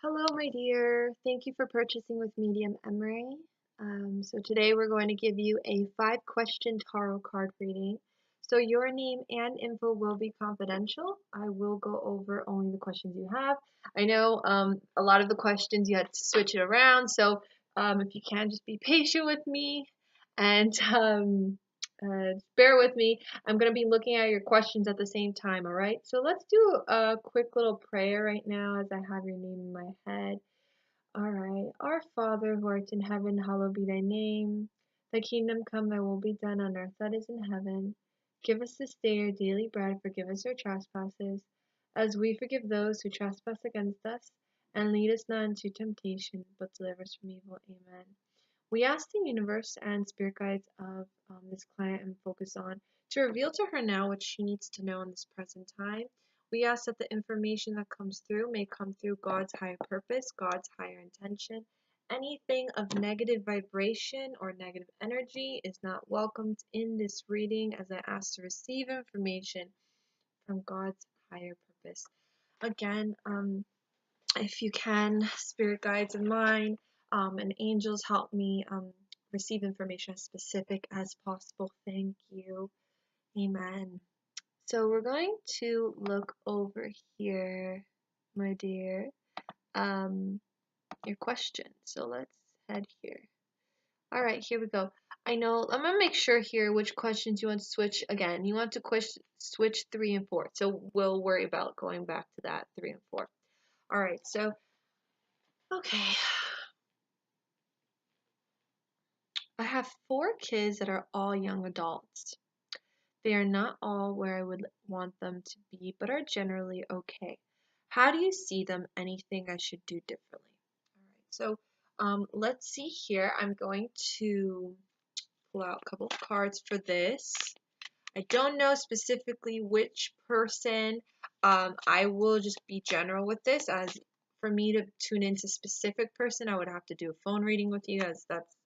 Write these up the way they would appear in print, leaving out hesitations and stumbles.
Hello, my dear. Thank you for purchasing with Medium Emary. So today we're going to give you a 5-question tarot card reading. So your name and info will be confidential. I will go over only the questions you have. I know a lot of the questions you had to switch it around, so if you can just be patient with me and bear with me. I'm going to be looking at your questions at the same time, all right? So let's do a quick little prayer right now as I have your name in my head. All right. Our Father who art in heaven, hallowed be thy name. Thy kingdom come, thy will be done on earth as it is in heaven. Give us this day our daily bread. Forgive us our trespasses, as we forgive those who trespass against us. And lead us not into temptation, but deliver us from evil. Amen. We ask the universe and spirit guides of this client and focus on to reveal to her now what she needs to know in this present time. We ask that the information that comes through may come through God's higher purpose, God's higher intention. Anything of negative vibration or negative energy is not welcomed in this reading as I ask to receive information from God's higher purpose. Again, if you can, spirit guides of mine and angels, help me receive information as specific as possible. Thank you. Amen. So we're going to look over here, my dear, your question. So let's head here. All right, here we go. I'm gonna make sure here which questions you want to switch. Again, you want to switch 3 and 4. So we'll worry about going back to that 3 and 4. All right, so okay. I have 4 kids that are all young adults. They are not all where I would want them to be, but are generally okay. How do you see them? Anything I should do differently? All right, so let's see here. I'm going to pull out a couple of cards for this. I don't know specifically which person. I will just be general with this, as for me to tune into a specific person, I would have to do a phone reading with you, as that's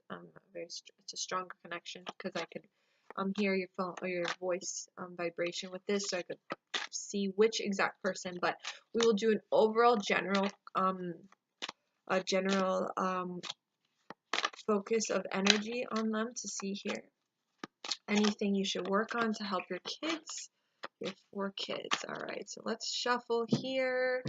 it's a stronger connection, because I could hear your phone or your voice vibration with this, so I could see which exact person. But we will do an overall general focus of energy on them to see here anything you should work on to help your kids. Your 4 kids. All right, so let's shuffle here.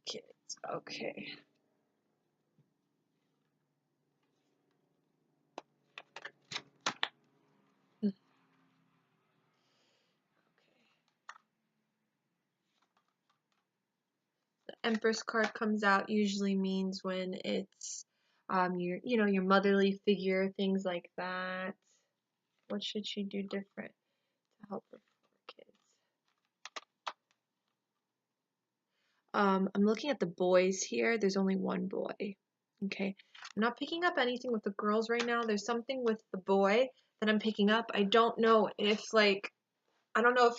Kids. Okay. Empress card comes out usually means when it's your motherly figure, things like that. What should she do different to help her 4 kids? I'm looking at the boys here. There's only one boy. Okay. I'm not picking up anything with the girls right now. There's something with the boy that I'm picking up. I don't know if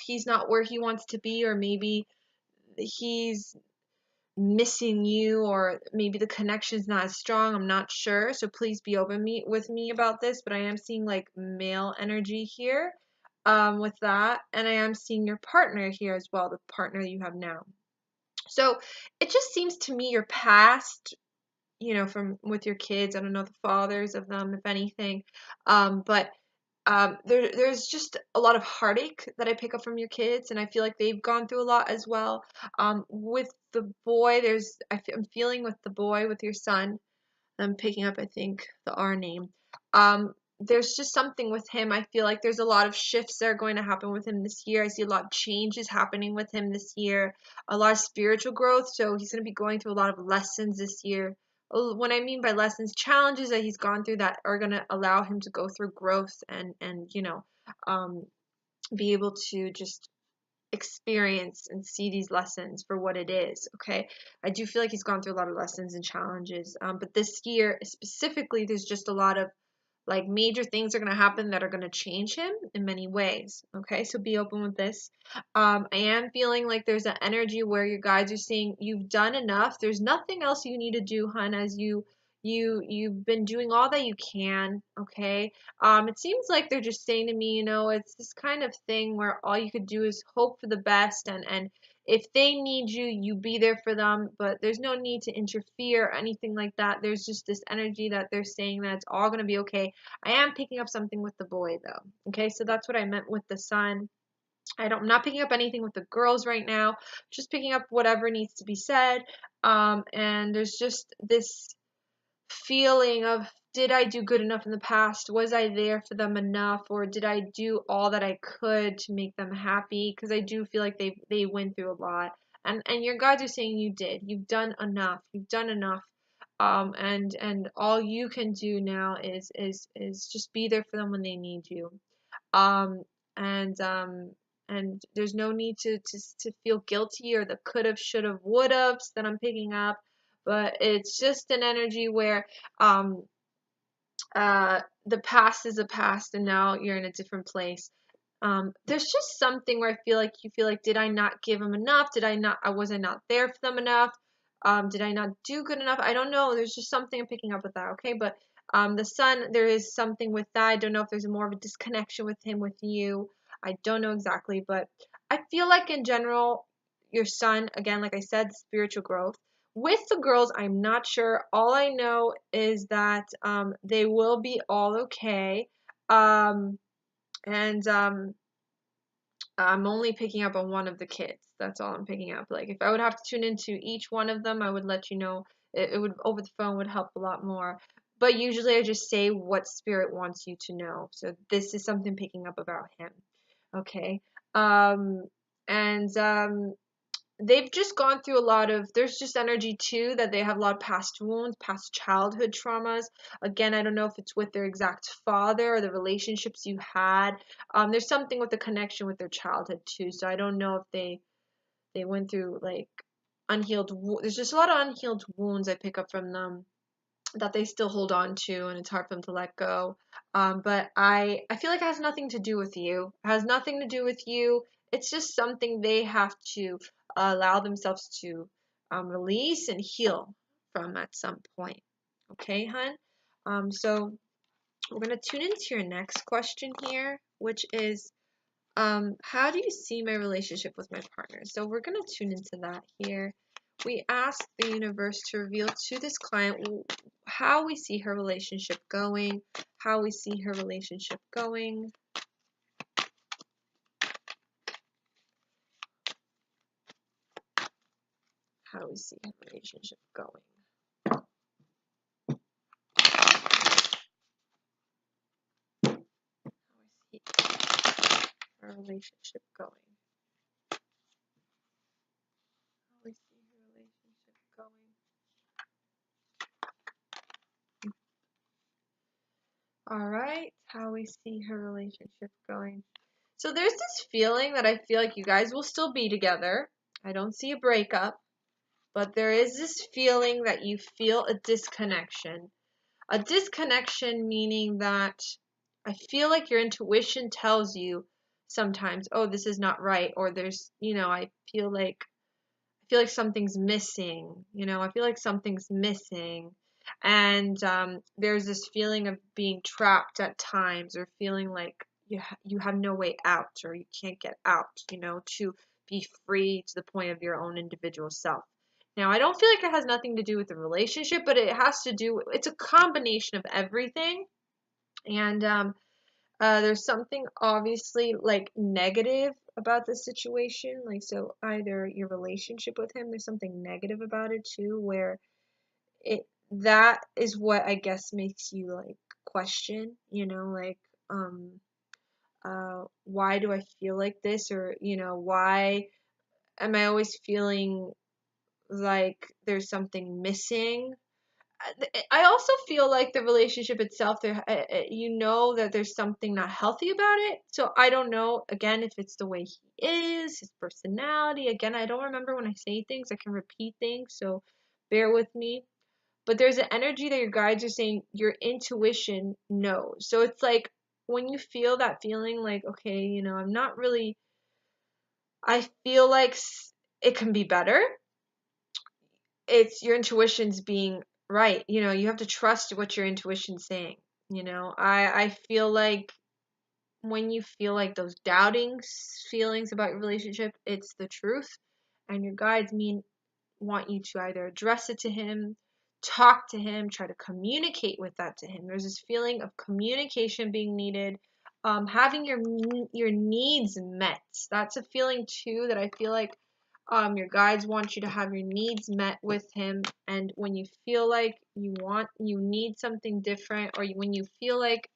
he's not where he wants to be, or maybe he's missing you, or maybe the connection's not as strong. I'm not sure, so please be open with me about this. But I am seeing like male energy here with that, and I am seeing your partner here as well, the partner you have now. So it just seems to me your past, from with your kids. I don't know the fathers of them, if anything, but there's just a lot of heartache that I pick up from your kids, and I feel like they've gone through a lot as well. With the boy, I'm feeling with the boy, with your son, I'm picking up, I think, the R name. There's just something with him. I feel like there's a lot of shifts that are going to happen with him this year. I see a lot of changes happening with him this year, a lot of spiritual growth. So he's going to be going through a lot of lessons this year. What I mean by lessons, challenges that he's gone through that are going to allow him to go through growth and be able to just experience and see these lessons for what it is. Okay, I do feel like he's gone through a lot of lessons and challenges, but this year specifically, there's just a lot of like major things are going to happen that are going to change him in many ways. Okay, so be open with this. I am feeling like there's an energy where your guides are saying you've done enough. There's nothing else you need to do, hun, as you've been doing all that you can. Okay. It seems like they're just saying to me, it's this kind of thing where all you could do is hope for the best, and if they need you, you be there for them, but there's no need to interfere or anything like that. There's just this energy that they're saying that it's all going to be okay. I am picking up something with the boy though. Okay, so that's what I meant with the son. I'm not picking up anything with the girls right now. Just picking up whatever needs to be said. And there's just this feeling of, did I do good enough in the past? Was I there for them enough, or did I do all that I could to make them happy? Because I do feel like they went through a lot, and your guides are saying you did. You've done enough. You've done enough. And all you can do now is just be there for them when they need you. Um, and there's no need to feel guilty or the could have, should have, would have's that I'm picking up, but it's just an energy where um the past is a past and now you're in a different place. There's just something where I feel like you feel like, did I not give them enough? Was I not there for them enough? Did I not do good enough? I don't know. There's just something I'm picking up with that, okay? But the son, there is something with that. I don't know if there's more of a disconnection with him, with you. I don't know exactly, but I feel like in general, your son, again, like I said, spiritual growth. With the girls, I'm not sure. All I know is that they will be all okay. Um, and I'm only picking up on one of the kids. That's all I'm picking up. Like if I would have to tune into each one of them, I would let you know. It would, over the phone, would help a lot more. But usually I just say what spirit wants you to know. So this is something picking up about him. Okay. Um, and they've just gone through a lot of, there's just energy too that they have a lot of past wounds, past childhood traumas. Again, I don't know if it's with their exact father or the relationships you had. There's something with the connection with their childhood too, so I don't know if they went through like there's just a lot of unhealed wounds I pick up from them that they still hold on to, and it's hard for them to let go. But I feel like it has nothing to do with you. It has nothing to do with you. It's just something they have to allow themselves to release and heal from at some point. Okay, hun? So we're gonna tune into your next question here, which is, how do you see my relationship with my partner? So we're gonna tune into that here. We ask the universe to reveal to this client how we see her relationship going, how we see her relationship going. How we see her relationship going. How we see her relationship going. How we see her relationship going. All right, how we see her relationship going. So there's this feeling that I feel like you guys will still be together. I don't see a breakup, but there is this feeling that you feel a disconnection. A disconnection meaning that I feel like your intuition tells you sometimes, oh, this is not right, or there's, I feel like something's missing, I feel like something's missing. And there's this feeling of being trapped at times, or feeling like you have no way out, or you can't get out, to be free to the point of your own individual self. Now, I don't feel like it has nothing to do with the relationship, but it has to do, it's a combination of everything. And there's something obviously like negative about the situation. Like, so either your relationship with him, there's something negative about it too, where that is what I guess makes you like question, like, why do I feel like this? Or, why am I always feeling like there's something missing? I also feel like the relationship itself, there, you know that there's something not healthy about it. So I don't know, again, if it's the way he is, his personality. Again, I don't remember when I say things, I can repeat things, so bear with me. But there's an energy that your guides are saying your intuition knows. So it's like when you feel that feeling like, okay, I'm not really, I feel like it can be better. It's your intuition's being right. You have to trust what your intuition's saying. I feel like when you feel like those doubting feelings about your relationship, it's the truth, and your guides want you to either address it to him, talk to him, try to communicate with that to him. There's this feeling of communication being needed, having your needs met. That's a feeling too that I feel like your guides want you to have your needs met with him. And when you feel like you need something different, or when you feel like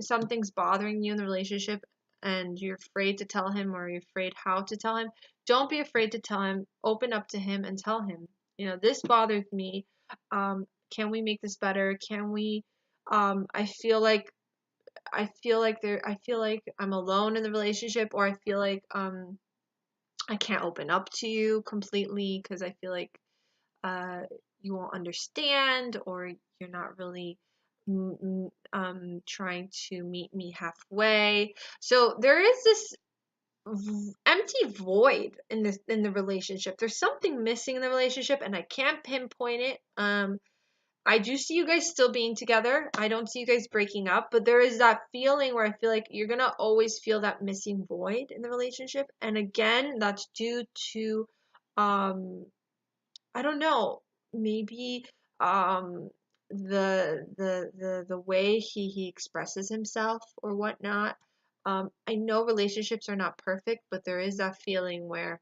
something's bothering you in the relationship and you're afraid to tell him, or you're afraid how to tell him, don't be afraid to tell him. Open up to him and tell him, this bothers me. Can we make this better? Can we I feel like I'm alone in the relationship, or I feel like I can't open up to you completely because I feel like uh, you won't understand, or you're not really trying to meet me halfway. So there is this empty void in the relationship. There's something missing in the relationship, and I can't pinpoint it. I do see you guys still being together. I don't see you guys breaking up, but there is that feeling where I feel like you're gonna always feel that missing void in the relationship. And again, that's due to I don't know, maybe the way he expresses himself or whatnot. I know relationships are not perfect, but there is that feeling where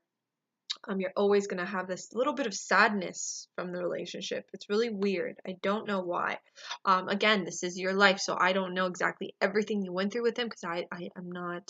you're always gonna have this little bit of sadness from the relationship. It's really weird. I don't know why. Again, this is your life, so I don't know exactly everything you went through with him because I'm not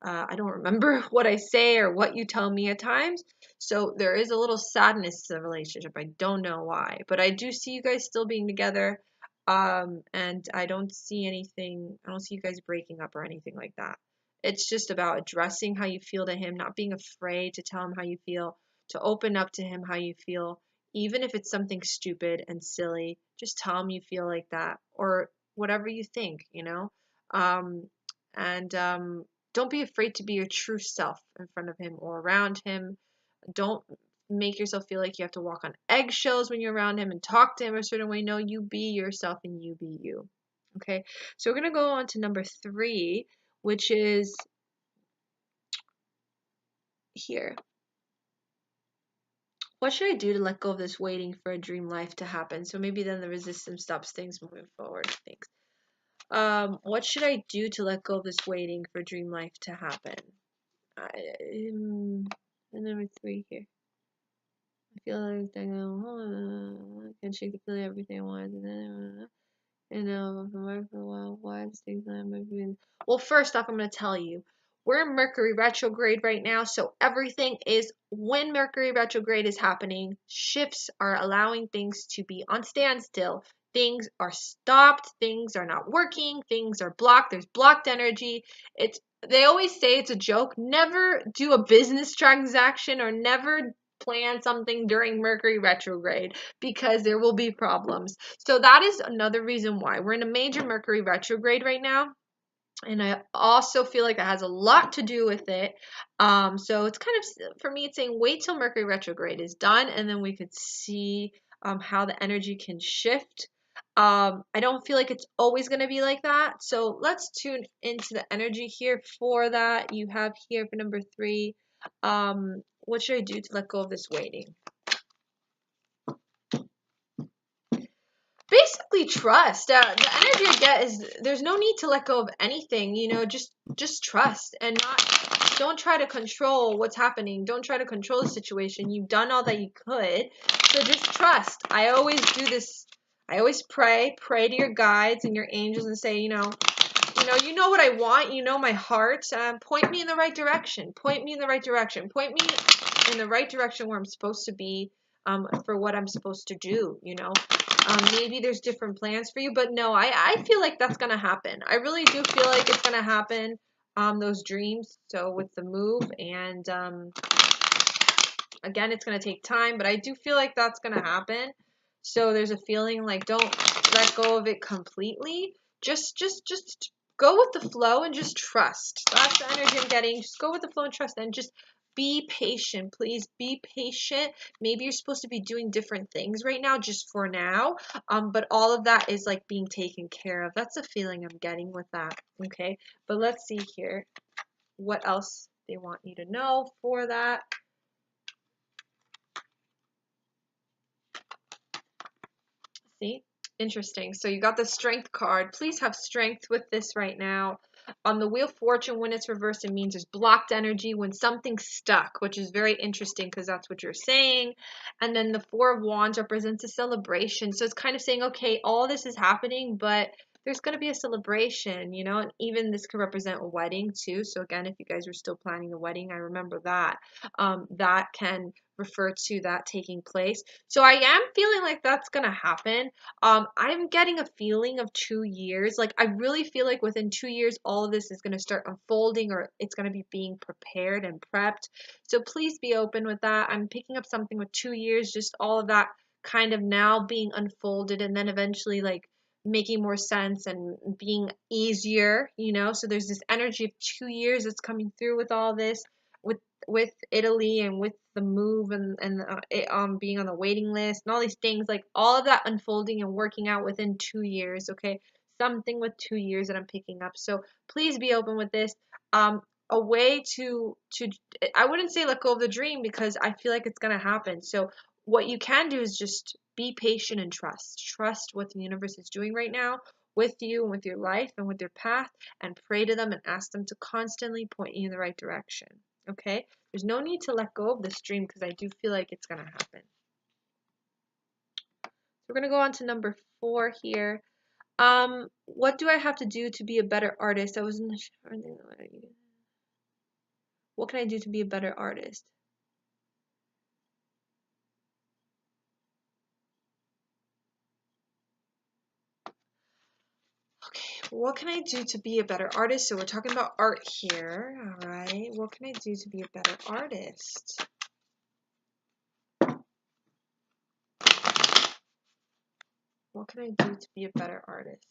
I don't remember what I say or what you tell me at times. So there is a little sadness to the relationship. I don't know why, but I do see you guys still being together. And I don't see anything, I don't see you guys breaking up or anything like that. It's just about addressing how you feel to him, not being afraid to tell him how you feel, to open up to him how you feel, even if it's something stupid and silly. Just tell him you feel like that, or whatever you think. Um, and don't be afraid to be your true self in front of him or around him. Don't make yourself feel like you have to walk on eggshells when you're around him and talk to him a certain way. No, you be yourself and you be you. Okay, so we're going to go on to number 3, which is here. What should I do to let go of this waiting for a dream life to happen? So maybe then the resistance stops things moving forward. Thanks. What should I do to let go of this waiting for dream life to happen? Number 3 here. I feel like I can shake the feeling everything I want. For a while, why things well, first off, I'm going to tell you, we're in Mercury retrograde right now, so everything is, when Mercury retrograde is happening, shifts are allowing things to be on standstill. Things are stopped, things are not working, things are blocked, there's blocked energy. They always say it's a joke. Never do a business transaction or never plan something during Mercury retrograde because there will be problems. So that is another reason why we're in a major Mercury retrograde right now. And I also feel like that has a lot to do with it. So it's kind of, for me, it's saying wait till Mercury retrograde is done, and then we could see how the energy can shift. I don't feel like it's always going to be like that. So let's tune into the energy here for that. You have here for number 3. What should I do to let go of this waiting? Basically trust. The energy I get is there's no need to let go of anything. Just trust, and don't try to control what's happening. Don't try to control the situation. You've done all that you could, so just trust. I always do this. I always pray to your guides and your angels and say, you know what I want. You know my heart. Point me in the right direction. Point me in the right direction. Point me in the right direction where I'm supposed to be. for what I'm supposed to do, you know. Maybe there's different plans for you, but no, I feel like that's gonna happen. I really do feel like it's gonna happen, those dreams. So with the move, and again, it's gonna take time, but I do feel like that's gonna happen. So there's a feeling like, don't let go of it completely. Just go with the flow and just trust. That's the energy I'm getting. Just go with the flow and trust, and just be patient. Please be patient. Maybe you're supposed to be doing different things right now, just for now. But all of that is like being taken care of. That's the feeling I'm getting with that. Okay. But let's see here what else they want you to know for that. See? Interesting. So you got the strength card. Please have strength with this right now. On the Wheel of Fortune, when it's reversed, it means there's blocked energy when something's stuck, which is very interesting because that's what you're saying. And then the Four of Wands represents a celebration. So it's kind of saying, okay, all this is happening, but there's going to be a celebration, you know, and even this could represent a wedding too. So again, if you guys are still planning a wedding, I remember that. That can refer to that taking place. So I am feeling like that's gonna happen. I'm getting a feeling of 2 years. Like I really feel like within 2 years, all of this is gonna start unfolding, or it's gonna be being prepared and prepped. So please be open with that. I'm picking up something with 2 years, just all of that kind of now being unfolded, and then eventually like making more sense and being easier, you know. So there's this energy of 2 years that's coming through with all this, with with Italy, and with the move, and it, being on the waiting list and all these things, like all of that unfolding and working out within 2 years. Okay, something with 2 years that I'm picking up. So please be open with this. A way to I wouldn't say let go of the dream, because I feel like it's gonna happen. So what you can do is just be patient and trust what the universe is doing right now with you and with your life and with your path, and pray to them and ask them to constantly point you in the right direction. Okay, there's no need to let go of this dream, because I do feel like it's going to happen. We're going to go on to number 4 here. What do I have to do to be a better artist? I wasn't sure. What can I do to be a better artist? Okay, what can I do to be a better artist? So we're talking about art here. All right, what can I do to be a better artist? What can I do to be a better artist?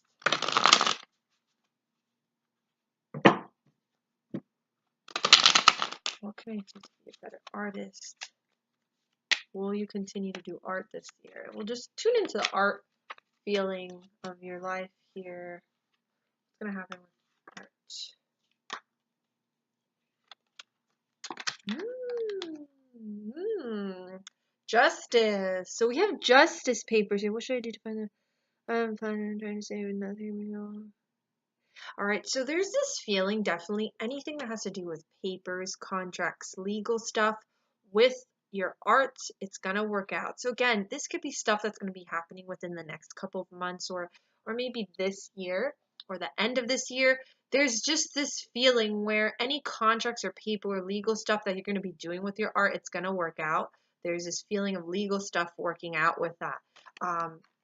What can I do to be a better artist? Will you continue to do art this year? We'll just tune into the art feeling of your life here. What's gonna happen with art? Justice. So we have justice papers here. What should I do to find them? I'm trying to save nothing. All right, so there's this feeling, definitely anything that has to do with papers, contracts, legal stuff with your art, it's gonna work out. So again, this could be stuff that's gonna be happening within the next couple of months, or maybe this year or the end of this year. There's just this feeling where any contracts or paper or legal stuff that you're gonna be doing with your art, it's gonna work out. There's this feeling of legal stuff working out with that.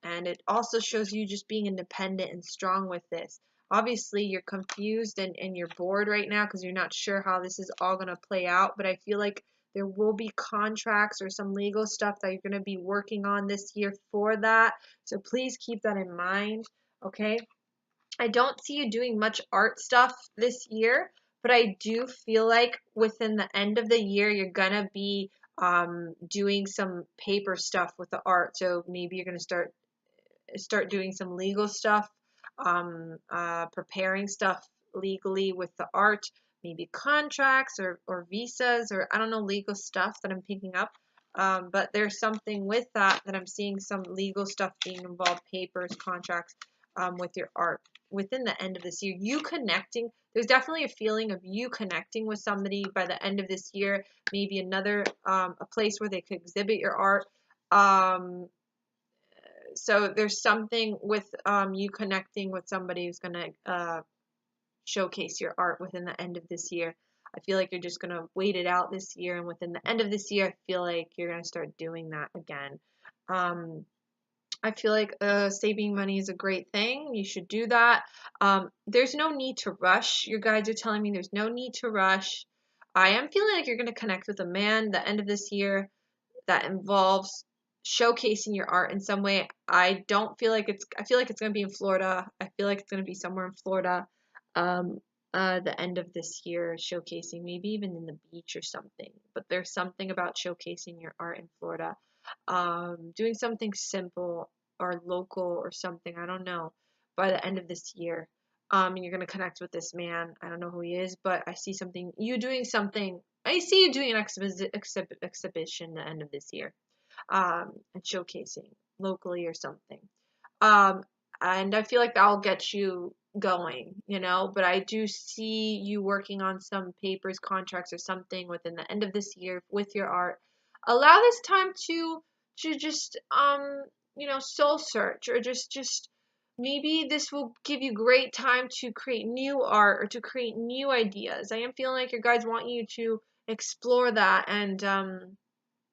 And it also shows you just being independent and strong with this. Obviously, you're confused and you're bored right now because you're not sure how this is all going to play out, but I feel like there will be contracts or some legal stuff that you're going to be working on this year for that. So please keep that in mind, okay? I don't see you doing much art stuff this year, but I do feel like within the end of the year, you're going to be doing some paper stuff with the art. So maybe you're going to start doing some legal stuff, preparing stuff legally with the art, maybe contracts or visas, or I don't know, legal stuff that I'm picking up. But there's something with that I'm seeing, some legal stuff being involved, papers, contracts, with your art within the end of this year. You connecting, there's definitely a feeling of you connecting with somebody by the end of this year, maybe another, a place where they could exhibit your art. So there's something with you connecting with somebody who's going to showcase your art within the end of this year. I feel like you're just going to wait it out this year, and within the end of this year, I feel like you're going to start doing that again. I feel like saving money is a great thing. You should do that. There's no need to rush. Your guides are telling me there's no need to rush. I am feeling like you're going to connect with a man the end of this year that involves showcasing your art in some way. I feel like it's going to be in Florida. I feel like it's going to be somewhere in Florida. Um, the end of this year, showcasing, maybe even in the beach or something. But there's something about showcasing your art in Florida. Doing something simple or local or something, I don't know, by the end of this year. And you're going to connect with this man. I don't know who he is, but I see you doing something. I see you doing an exhibition the end of this year, and showcasing locally or something. Um, and I feel like that'll get you going, but I do see you working on some papers, contracts, or something within the end of this year with your art. Allow this time to just soul search, or just maybe this will give you great time to create new art or to create new ideas. I am feeling like your guides want you to explore that, and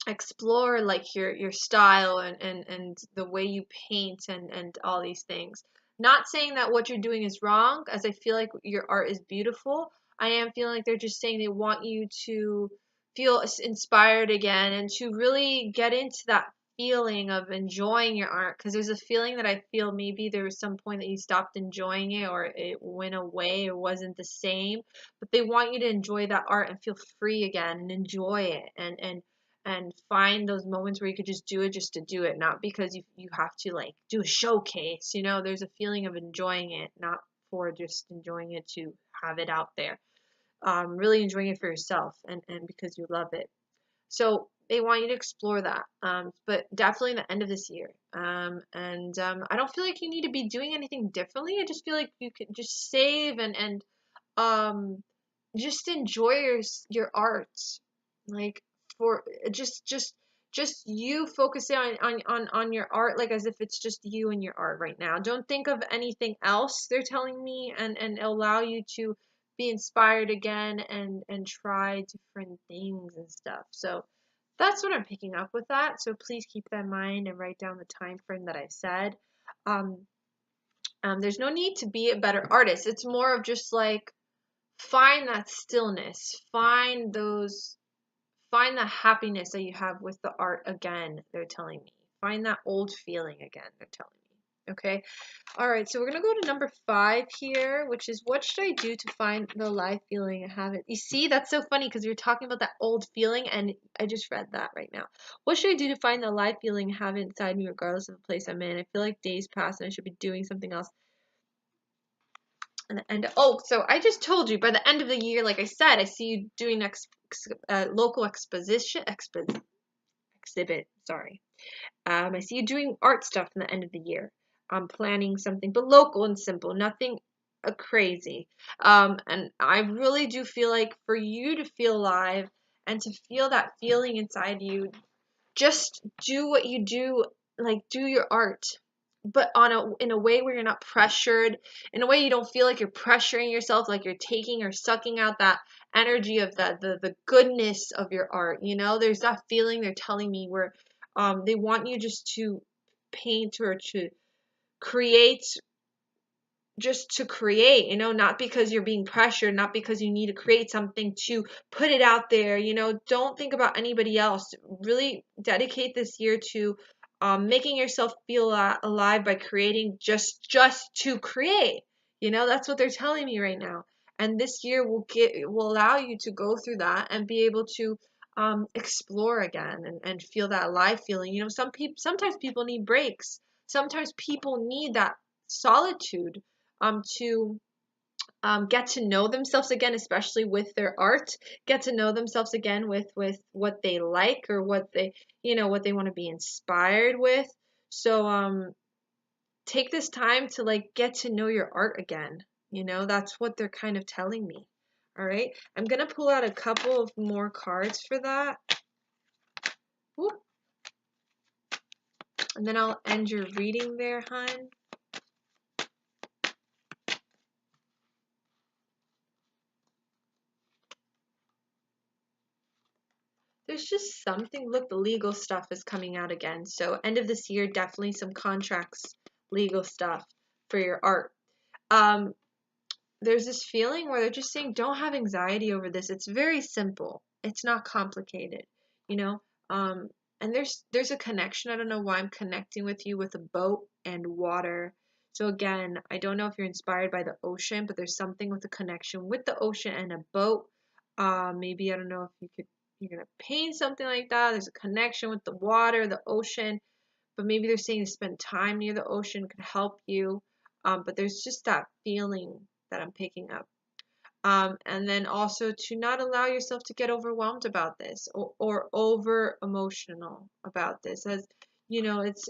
explore like your style, and the way you paint, and all these things. Not saying that what you're doing is wrong, as I feel like your art is beautiful. I am feeling like they're just saying they want you to feel inspired again, and to really get into that feeling of enjoying your art, because there's a feeling that I feel maybe there was some point that you stopped enjoying it, or it went away, or wasn't the same. But they want you to enjoy that art and feel free again, and enjoy it, and find those moments where you could just do it just to do it, not because you have to like do a showcase. There's a feeling of enjoying it, not for just enjoying it to have it out there. Really enjoying it for yourself, and because you love it. So they want you to explore that, but definitely the end of this year. And I don't feel like you need to be doing anything differently. I just feel like you could just save, and um, just enjoy your art, like, for just you focusing on your art, like as if it's just you and your art right now. Don't think of anything else, they're telling me, and allow you to be inspired again, and try different things and stuff. So that's what I'm picking up with that. So please keep that in mind and write down the time frame that I said. um, there's no need to be a better artist. It's more of just like, find that stillness, find the happiness that you have with the art again, they're telling me. Find that old feeling again, they're telling me. Okay. All right, so we're gonna go to number 5 here, which is, what should I do to find the live feeling and have it? You see, that's so funny, because you're talking about that old feeling, and I just read that right now. What should I do to find the live feeling and have it inside me, regardless of the place I'm in? I feel like days pass and I should be doing something else. And oh, so I just told you, by the end of the year, like I said, I see you doing local exhibit. Sorry. I see you doing art stuff in the end of the year. I'm planning something, but local and simple, nothing crazy. And I really do feel like for you to feel alive and to feel that feeling inside you, just do what you do, like do your art, but in a way where you're not pressured, in a way you don't feel like you're pressuring yourself, like you're taking or sucking out that energy of the goodness of your art. There's that feeling, they're telling me, where they want you just to paint or to create, just to create, not because you're being pressured, not because you need to create something to put it out there. Don't think about anybody else. Really dedicate this year to making yourself feel alive by creating, just to create. That's what they're telling me right now. And this year will allow you to go through that and be able to explore again, and feel that alive feeling. Sometimes people need breaks. Sometimes people need that solitude, to get to know themselves again, especially with their art. Get to know themselves again with what they like, or what they want to be inspired with. So take this time to like get to know your art again. That's what they're kind of telling me. All right, I'm gonna pull out a couple of more cards for that. Whoop. And then I'll end your reading there, hon. there's just something. Look, the legal stuff is coming out again. So end of this year, definitely some contracts, legal stuff for your art. Um, there's this feeling where they're just saying don't have anxiety over this. It's very simple. It's not complicated, you know. Um, and there's a connection. I don't know why I'm connecting with you with a boat and water. So again, I don't know if you're inspired by the ocean, but there's something with a connection with the ocean and a boat. Maybe I don't know if you're gonna paint something like that. There's a connection with the water, the ocean, but maybe they're saying to spend time near the ocean could help you. But there's just that feeling that I'm picking up. And then also to not allow yourself to get overwhelmed about this or over emotional about this. As you know, it's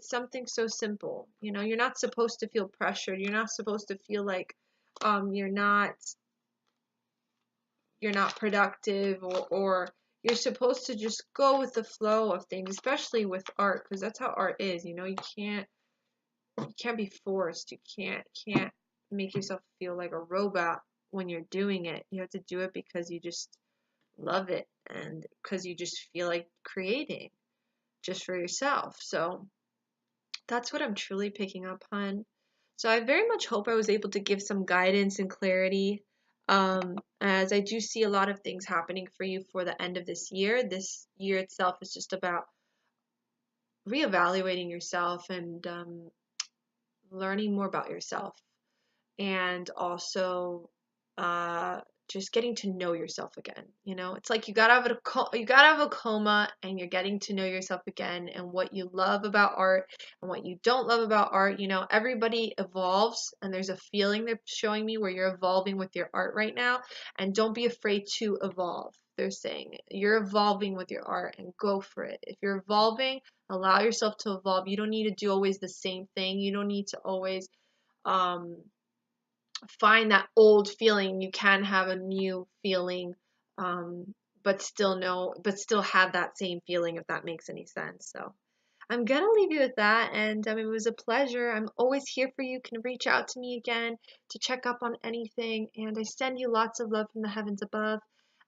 something so simple. You know, you're not supposed to feel pressured. You're not supposed to feel like you're not productive, or you're supposed to just go with the flow of things, especially with art, because that's how art is. You know, you can't be forced. You can't make yourself feel like a robot when you're doing it. You have to do it because you just love it and because you just feel like creating just for yourself. So that's what I'm truly picking up on. So I very much hope I was able to give some guidance and clarity, as I do see a lot of things happening for you for the end of this year. This year itself is just about reevaluating yourself and learning more about yourself, and also uh, just getting to know yourself again. You know, it's like you gotta have a coma, and you're getting to know yourself again, and what you love about art and what you don't love about art. You know, everybody evolves, and there's a feeling they're showing me where you're evolving with your art right now, and don't be afraid to evolve. They're saying you're evolving with your art, and go for it. If you're evolving, allow yourself to evolve. You don't need to do always the same thing. You don't need to always um find that old feeling. You can have a new feeling, but still have that same feeling, if that makes any sense. So I'm gonna leave you with that, and it was a pleasure. I'm always here for you. You can reach out to me again to check up on anything, and I send you lots of love from the heavens above.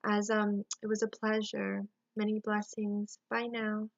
As it was a pleasure. Many blessings. Bye now.